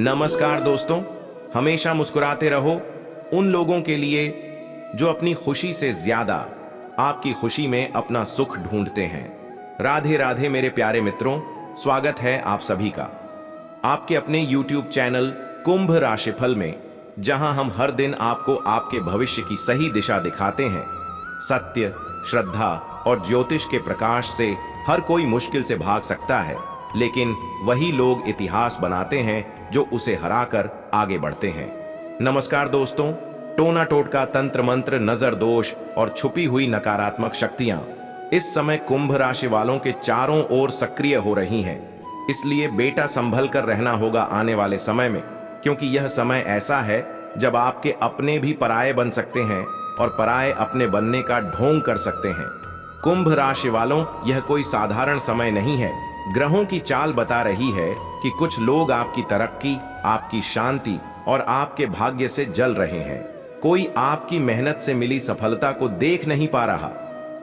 नमस्कार दोस्तों, हमेशा मुस्कुराते रहो उन लोगों के लिए जो अपनी खुशी से ज्यादा आपकी खुशी में अपना सुख ढूंढते हैं। राधे राधे मेरे प्यारे मित्रों, स्वागत है आप सभी का आपके अपने YouTube चैनल कुंभ राशिफल में, जहां हम हर दिन आपको आपके भविष्य की सही दिशा दिखाते हैं। सत्य, श्रद्धा और ज्योतिष के प्रकाश से हर कोई मुश्किल से भाग सकता है, लेकिन वही लोग इतिहास बनाते हैं जो उसे हराकर आगे बढ़ते हैं। नमस्कार दोस्तों, टोना टोटका, तंत्र मंत्र, नजर दोष और छुपी हुई नकारात्मक शक्तियां इस समय कुंभ राशि वालों के चारों ओर सक्रिय हो रही हैं। इसलिए बेटा संभल कर रहना होगा आने वाले समय में, क्योंकि यह समय ऐसा है जब आपके अपने भी पराये बन सकते हैं और पराये अपने बनने का ढोंग कर सकते हैं। कुंभ राशि वालों, यह कोई साधारण समय नहीं है। ग्रहों की चाल बता रही है कि कुछ लोग आपकी तरक्की, आपकी शांति और आपके भाग्य से जल रहे हैं। कोई आपकी मेहनत से मिली सफलता को देख नहीं पा रहा,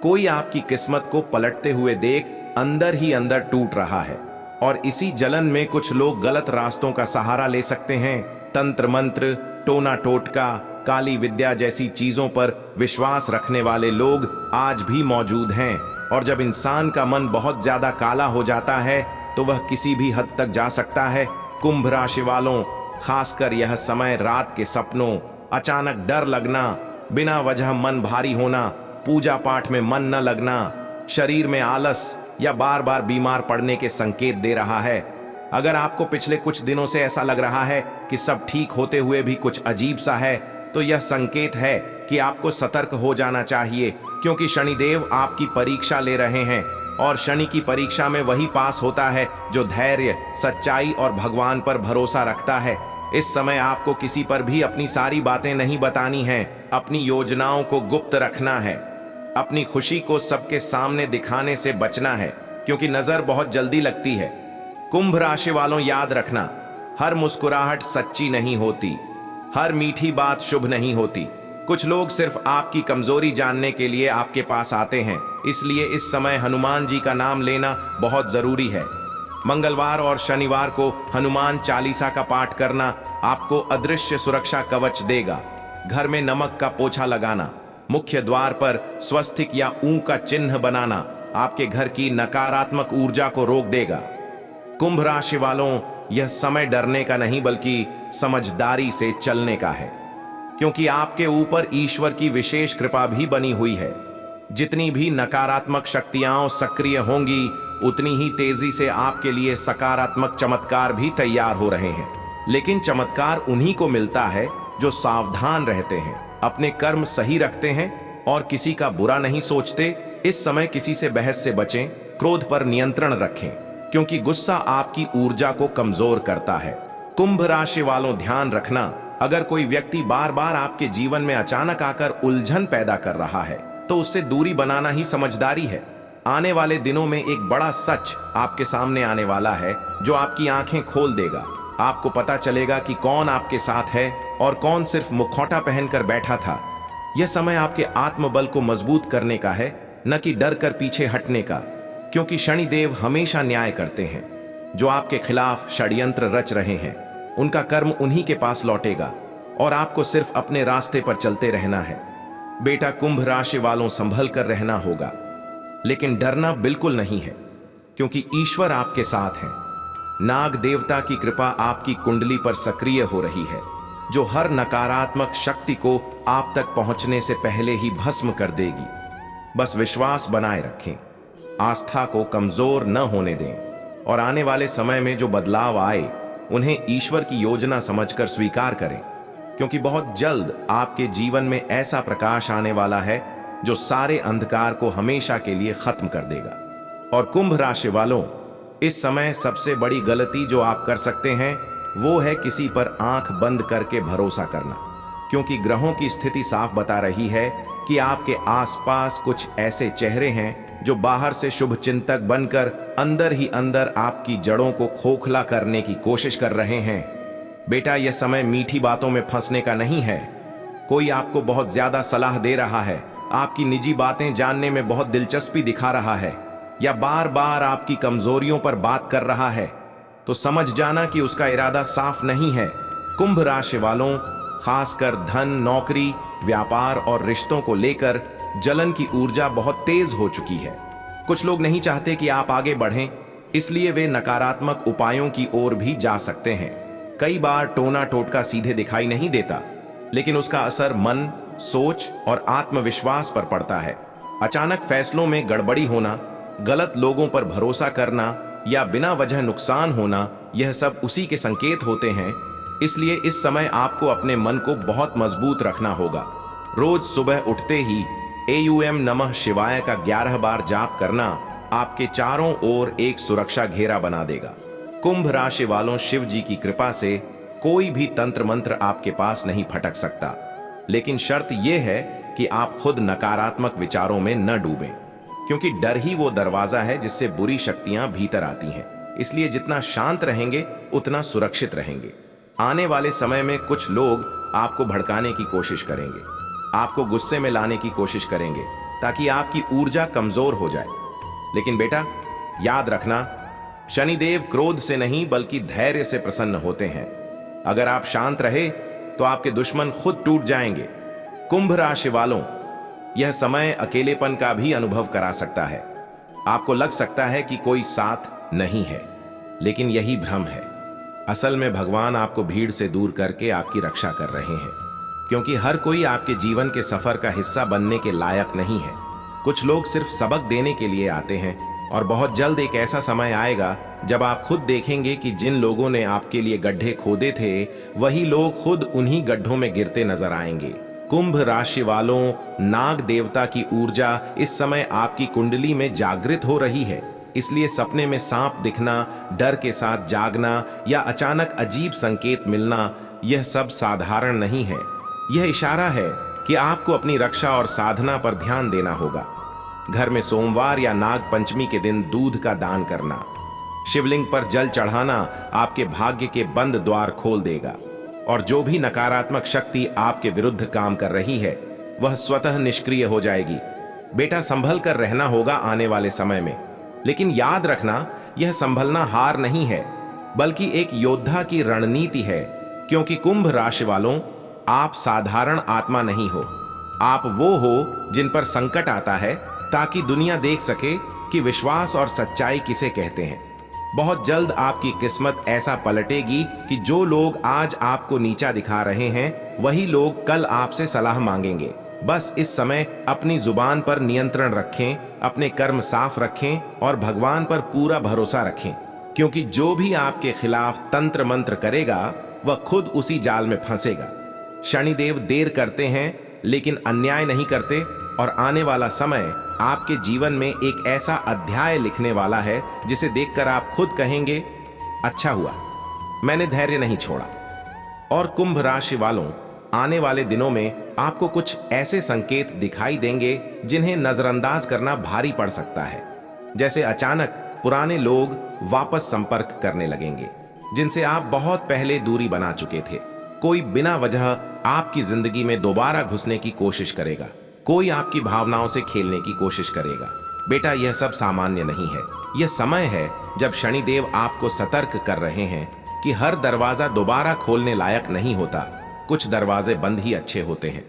कोई आपकी किस्मत को पलटते हुए देख अंदर ही अंदर टूट रहा है। और इसी जलन में कुछ लोग गलत रास्तों का सहारा ले सकते हैं। तंत्र मंत्र, टोना टोटका, काली विद्या जैसी चीजों पर विश्वास रखने वाले लोग आज भी मौजूद हैं। और जब इंसान का मन बहुत ज्यादा काला हो जाता है तो वह किसी भी हद तक जा सकता है। कुंभ राशि वालों, खासकर यह समय रात के सपनों, अचानक डर लगना, बिना वजह मन भारी होना, पूजा पाठ में मन न लगना, शरीर में आलस या बार बार बीमार पड़ने के संकेत दे रहा है। अगर आपको पिछले कुछ दिनों से ऐसा लग रहा है कि सब ठीक होते हुए भी कुछ अजीब सा है, तो यह संकेत है कि आपको सतर्क हो जाना चाहिए, क्योंकि शनिदेव आपकी परीक्षा ले रहे हैं। और शनि की परीक्षा में वही पास होता है जो धैर्य, सच्चाई और भगवान पर भरोसा रखता है। इस समय आपको किसी पर भी अपनी सारी बातें नहीं बतानी हैं, अपनी योजनाओं को गुप्त रखना है। अपनी खुशी को सबके सामने दिखाने से बचना है, क्योंकि नजर बहुत जल्दी लगती है। कुंभ राशि वालों, याद रखना, हर मुस्कुराहट सच्ची नहीं होती, हर मीठी बात शुभ नहीं होती। कुछ लोग सिर्फ आपकी कमजोरी जानने के लिए आपके पास आते हैं। इसलिए इस समय हनुमान जी का नाम लेना बहुत जरूरी है। मंगलवार और शनिवार को हनुमान चालीसा का पाठ करना आपको अदृश्य सुरक्षा कवच देगा। घर में नमक का पोछा लगाना, मुख्य द्वार पर स्वस्तिक या ऊ का चिन्ह बनाना आपके घर की नकारात्मक ऊर्जा को रोक देगा। कुंभ राशि वालों, यह समय डरने का नहीं बल्कि समझदारी से चलने का है, क्योंकि आपके ऊपर ईश्वर की विशेष कृपा भी बनी हुई है। जितनी भी नकारात्मक शक्तियां सक्रिय होंगी, उतनी ही तेजी से आपके लिए सकारात्मक चमत्कार भी तैयार हो रहे हैं। लेकिन चमत्कार उन्हीं को मिलता है जो सावधान रहते हैं, अपने कर्म सही रखते हैं और किसी का बुरा नहीं सोचते। इस समय किसी से बहस से बचें, क्रोध पर नियंत्रण रखें, क्योंकि गुस्सा आपकी ऊर्जा को कमजोर करता है। कुंभ राशि वालों, ध्यान रखना, अगर कोई व्यक्ति बार बार आपके जीवन में अचानक आकर उलझन पैदा कर रहा है तो उससे दूरी बनाना ही समझदारी है। आने वाले दिनों में एक बड़ा सच आपके सामने आने वाला है जो आपकी आंखें खोल देगा। आपको पता चलेगा कि कौन आपके साथ है और कौन सिर्फ मुखौटा पहनकर बैठा था। यह समय आपके आत्मबल को मजबूत करने का है, न कि डर कर पीछे हटने का, क्योंकि शनिदेव हमेशा न्याय करते हैं। जो आपके खिलाफ षड्यंत्र रच रहे हैं, उनका कर्म उन्हीं के पास लौटेगा और आपको सिर्फ अपने रास्ते पर चलते रहना है। बेटा कुंभ राशि वालों, संभल कर रहना होगा, लेकिन डरना बिल्कुल नहीं है, क्योंकि ईश्वर आपके साथ हैं। नाग देवता की कृपा आपकी कुंडली पर सक्रिय हो रही है, जो हर नकारात्मक शक्ति को आप तक पहुंचने से पहले ही भस्म कर देगी। बस विश्वास बनाए रखें, आस्था को कमजोर न होने दें और आने वाले समय में जो बदलाव आए उन्हें ईश्वर की योजना समझकर स्वीकार करें, क्योंकि बहुत जल्द आपके जीवन में ऐसा प्रकाश आने वाला है जो सारे अंधकार को हमेशा के लिए खत्म कर देगा। और कुंभ राशि वालों, इस समय सबसे बड़ी गलती जो आप कर सकते हैं वो है किसी पर आंख बंद करके भरोसा करना, क्योंकि ग्रहों की स्थिति साफ बता रही है कि आपके आसपास कुछ ऐसे चेहरे हैं जो बाहर से शुभ चिंतक बनकर अंदर ही अंदर आपकी जड़ों को खोखला करने की कोशिश कर रहे हैं। बेटा, यह समय मीठी बातों में फंसने का नहीं है। कोई आपको बहुत ज्यादा सलाह दे रहा है, आपकी निजी बातें जानने में बहुत दिलचस्पी दिखा रहा है या बार बार आपकी कमजोरियों पर बात कर रहा है। तो समझ जाना कि उसका इरादा साफ नहीं है। कुंभ राशि वालों, खासकर धन, नौकरी, व्यापार और रिश्तों को लेकर जलन की ऊर्जा बहुत तेज हो चुकी है। कुछ लोग नहीं चाहते कि आप आगे बढ़ें, इसलिए वे नकारात्मक उपायों की ओर भी जा सकते हैं। कई बार टोना टोटका सीधे दिखाई नहीं देता, लेकिन उसका असर मन, सोच और आत्मविश्वास पर पड़ता है। अचानक फैसलों में गड़बड़ी होना, गलत लोगों पर भरोसा करना या बिना वजह नुकसान होना, यह सब उसी के संकेत होते हैं। इसलिए इस समय आपको अपने मन को बहुत मजबूत रखना होगा। रोज सुबह उठते ही एयूएम नमः शिवाय का 11 बार जाप करना आपके चारों ओर एक सुरक्षा घेरा बना देगा। कुंभ राशि वालों, शिव जी की कृपा से कोई भी तंत्र मंत्र आपके पास नहीं फटक सकता, लेकिन शर्त यह है कि आप खुद नकारात्मक विचारों में न डूबें, क्योंकि डर ही वो दरवाजा है जिससे बुरी शक्तियां भीतर आती हैं। इसलिए जितना शांत रहेंगे उतना सुरक्षित रहेंगे। आने वाले समय में कुछ लोग आपको भड़काने की कोशिश करेंगे, आपको गुस्से में लाने की कोशिश करेंगे ताकि आपकी ऊर्जा कमजोर हो जाए। लेकिन बेटा, याद रखना, शनिदेव क्रोध से नहीं बल्कि धैर्य से प्रसन्न होते हैं। अगर आप शांत रहे तो आपके दुश्मन खुद टूट जाएंगे। कुंभ राशि वालों, यह समय अकेलेपन का भी अनुभव करा सकता है। आपको लग सकता है कि कोई साथ नहीं है, लेकिन यही भ्रम है। असल में भगवान आपको भीड़ से दूर करके आपकी रक्षा कर रहे हैं, क्योंकि हर कोई आपके जीवन के सफर का हिस्सा बनने के लायक नहीं है। कुछ लोग सिर्फ सबक देने के लिए आते हैं, और बहुत जल्द एक ऐसा समय आएगा जब आप खुद देखेंगे कि जिन लोगों ने आपके लिए गड्ढे खोदे थे, वही लोग खुद उन्हीं गड्ढों में गिरते नजर आएंगे। कुंभ राशि वालों, नाग देवता की ऊर्जा इस समय आपकी कुंडली में जागृत हो रही है। इसलिए सपने में सांप दिखना, डर के साथ जागना या अचानक अजीब संकेत मिलना, यह सब साधारण नहीं है। यह इशारा है कि आपको अपनी रक्षा और साधना पर ध्यान देना होगा। घर में सोमवार या नाग पंचमी के दिन दूध का दान करना, शिवलिंग पर जल चढ़ाना आपके भाग्य के बंद द्वार खोल देगा, और जो भी नकारात्मक शक्ति आपके विरुद्ध काम कर रही है वह स्वतः निष्क्रिय हो जाएगी। बेटा, संभल कर रहना होगा आने वाले समय में, लेकिन याद रखना, यह संभलना हार नहीं है बल्कि एक योद्धा की रणनीति है। क्योंकि कुंभ राशि वालों, आप साधारण आत्मा नहीं हो, आप वो हो जिन पर संकट आता है ताकि दुनिया देख सके कि विश्वास और सच्चाई किसे कहते हैं। बहुत जल्द आपकी किस्मत ऐसा पलटेगी कि जो लोग आज आपको नीचा दिखा रहे हैं वही लोग कल आपसे सलाह मांगेंगे। बस इस समय अपनी जुबान पर नियंत्रण रखें, अपने कर्म साफ रखें और भगवान पर पूरा भरोसा रखें, क्योंकि जो भी आपके खिलाफ तंत्र मंत्र करेगा वह खुद उसी जाल में फंसेगा। शनिदेव देर करते हैं लेकिन अन्याय नहीं करते, और आने वाला समय आपके जीवन में एक ऐसा अध्याय लिखने वाला है जिसे देखकर आप खुद कहेंगे, अच्छा हुआ मैंने धैर्य नहीं छोड़ा। और कुंभ राशि वालों, आने वाले दिनों में आपको कुछ ऐसे संकेत दिखाई देंगे जिन्हें नजरअंदाज करना भारी पड़ सकता है। जैसे अचानक पुराने लोग वापस संपर्क करने लगेंगे जिनसे आप बहुत पहले दूरी बना चुके थे। कोई बिना वजह आपकी जिंदगी में दोबारा घुसने की कोशिश करेगा, कोई आपकी भावनाओं से खेलने की कोशिश करेगा। बेटा, यह सब सामान्य नहीं है। यह समय है जब शनिदेव आपको सतर्क कर रहे हैं कि हर दरवाजा दोबारा खोलने लायक नहीं होता, कुछ दरवाजे बंद ही अच्छे होते हैं।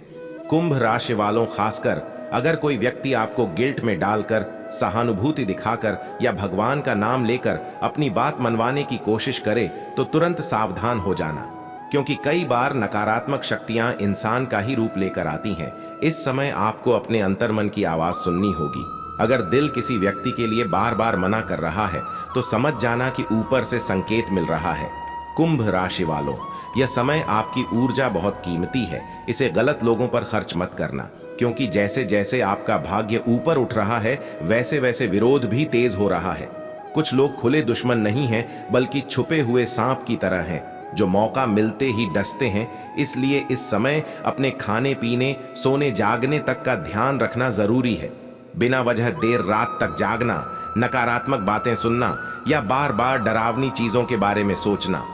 कुंभ राशि वालों, खासकर अगर कोई व्यक्ति आपको गिल्ट में डालकर, सहानुभूति दिखाकर या भगवान का नाम लेकर अपनी बात मनवाने की कोशिश करे तो तुरंत सावधान हो जाना, क्योंकि कई बार नकारात्मक शक्तियां इंसान का ही रूप लेकर आती हैं। इस समय आपको अपने अंतर्मन की आवाज सुननी होगी। अगर दिल किसी व्यक्ति के लिए बार बार मना कर रहा है तो समझ जाना कि ऊपर से संकेत मिल रहा है। कुंभ राशि वालों, यह समय आपकी ऊर्जा बहुत कीमती है, इसे गलत लोगों पर खर्च मत करना, क्योंकि जैसे जैसे आपका भाग्य ऊपर उठ रहा है वैसे वैसे विरोध भी तेज हो रहा है। कुछ लोग खुले दुश्मन नहीं हैं बल्कि छुपे हुए सांप की तरह हैं, जो मौका मिलते ही डसते हैं। इसलिए इस समय अपने खाने पीने, सोने जागने तक का ध्यान रखना जरूरी है। बिना वजह देर रात तक जागना, नकारात्मक बातें सुनना या बार बार डरावनी चीजों के बारे में सोचना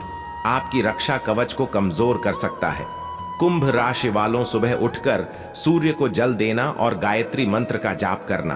आपकी रक्षा कवच को कमजोर कर सकता है। कुंभ राशि वालों, सुबह उठकर सूर्य को जल देना और गायत्री मंत्र का जाप करना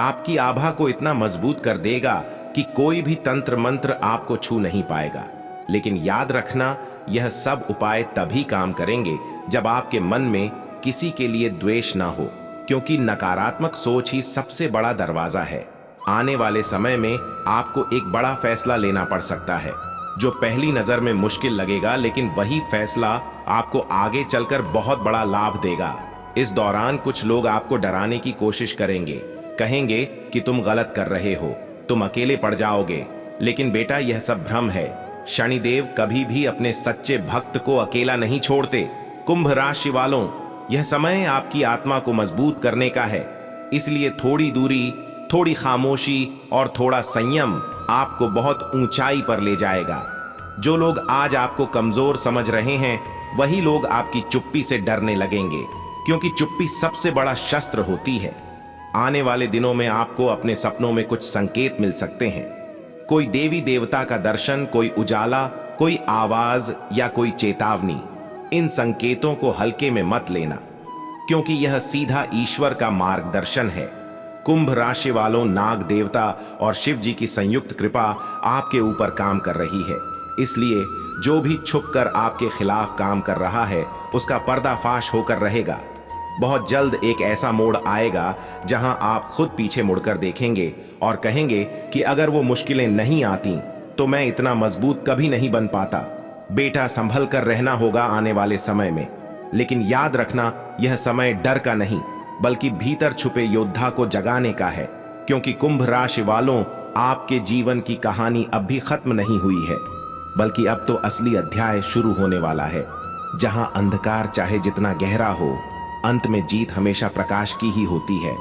आपकी आभा को इतना मजबूत कर देगा कि कोई भी तंत्र मंत्र आपको छू नहीं पाएगा। लेकिन याद रखना, यह सब उपाय तभी काम करेंगे जब आपके मन में किसी के लिए द्वेष ना हो, क्योंकि नकारात्मक सोच ही सबसे बड़ा दरवाजा है। आने वाले समय में आपको एक बड़ा फैसला लेना पड़ सकता है, जो पहली नजर में मुश्किल लगेगा, लेकिन वही फैसला आपको आगे चलकर बहुत बड़ा लाभ देगा। इस दौरान कुछ लोग आपको डराने की कोशिश करेंगे, कहेंगे कि तुम गलत कर रहे हो, तुम अकेले पड़ जाओगे। लेकिन बेटा, यह सब भ्रम है। शनिदेव कभी भी अपने सच्चे भक्त को अकेला नहीं छोड़ते। कुंभ राशि वालों, यह समय आपकी आत्मा को मजबूत करने का है, इसलिए थोड़ी दूरी, थोड़ी खामोशी और थोड़ा संयम आपको बहुत ऊंचाई पर ले जाएगा। जो लोग आज आपको कमजोर समझ रहे हैं, वही लोग आपकी चुप्पी से डरने लगेंगे, क्योंकि चुप्पी सबसे बड़ा शस्त्र होती है। आने वाले दिनों में आपको अपने सपनों में कुछ संकेत मिल सकते हैं। कोई देवी देवता का दर्शन, कोई उजाला, कोई आवाज या कोई चेतावनी। इन संकेतों को हल्के में मत लेना, क्योंकि यह सीधा ईश्वर का मार्गदर्शन है। कुंभ राशि वालों, नाग देवता और शिव जी की संयुक्त कृपा आपके ऊपर काम कर रही है, इसलिए जो भी छुपकर आपके खिलाफ काम कर रहा है, उसका पर्दाफाश होकर रहेगा। बहुत जल्द एक ऐसा मोड़ आएगा जहां आप खुद पीछे मुड़कर देखेंगे और कहेंगे कि अगर वो मुश्किलें नहीं आती तो मैं इतना मजबूत कभी नहीं बन पाता। बेटा, संभल कर रहना होगा आने वाले समय में, लेकिन याद रखना, यह समय डर का नहीं बल्कि भीतर छुपे योद्धा को जगाने का है, क्योंकि कुंभ राशि वालों, आपके जीवन की कहानी अब भी खत्म नहीं हुई है, बल्कि अब तो असली अध्याय शुरू होने वाला है, जहां अंधकार चाहे जितना गहरा हो, अंत में जीत हमेशा प्रकाश की ही होती है।